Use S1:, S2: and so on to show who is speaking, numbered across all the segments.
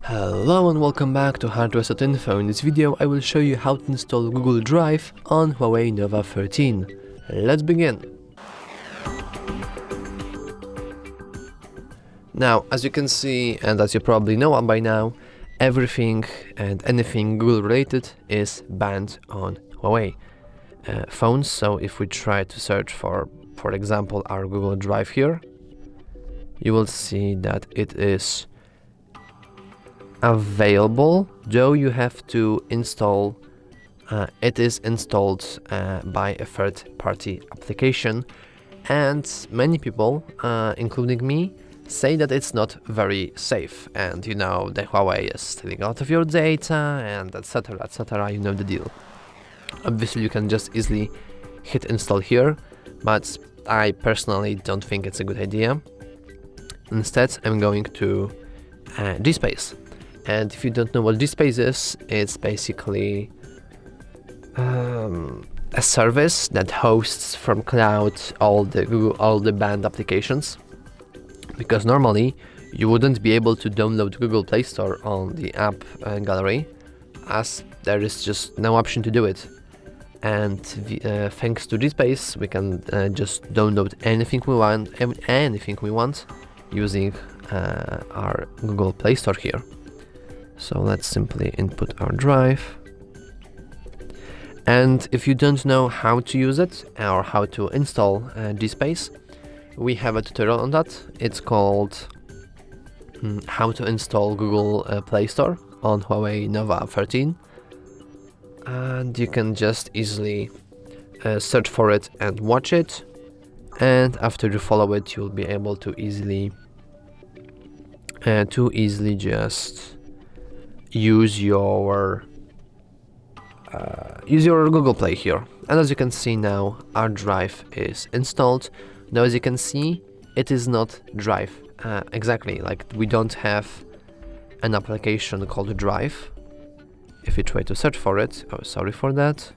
S1: Hello and welcome back to HardReset.Info. In this video I will show you how to install Google Drive on HUAWEI Nova 13. Let's begin. Now, as you can see, and as you probably know by now, everything and anything Google related is banned on HUAWEI phones. So if we try to search for example, our Google Drive here, you will see that it is available, though you have to install, it is installed by a third-party application, and many people, including me, say that it's not very safe, and you know, the Huawei is stealing a lot of your data, and etc, you know the deal. Obviously you can just easily hit install here, but I personally don't think it's a good idea. Instead, I'm going to GSpace. And if you don't know what GSpace is, it's basically a service that hosts from cloud all the banned applications. Because normally you wouldn't be able to download Google Play Store on the app gallery, as there is just no option to do it. And thanks to GSpace, we can just download anything we want, using our Google Play Store here. So let's simply input our drive. And if you don't know how to use it or how to install GSpace, we have a tutorial on that. It's called How to Install Google Play Store on HUAWEI Nova 13. And you can just easily search for it and watch it. And after you follow it, you'll be able to easily just use your Google Play here. And as you can see now, our drive is installed. Now as you can see, it is not Drive exactly, like we don't have an application called Drive. If you try to search for it, oh sorry for that,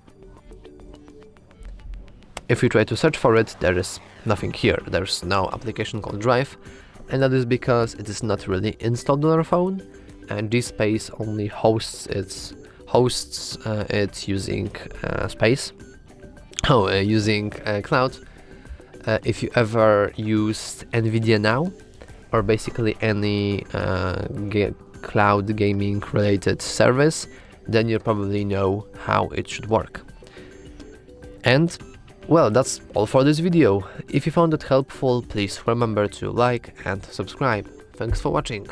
S1: if you try to search for it, there is nothing here. There's no application called Drive, and that is because it is not really installed on our phone, and GSpace only hosts it using using cloud. If you ever used NVIDIA Now, or basically any cloud gaming related service, then you probably know how it should work. And well, that's all for this video. If you found it helpful, please remember to like and subscribe. Thanks for watching.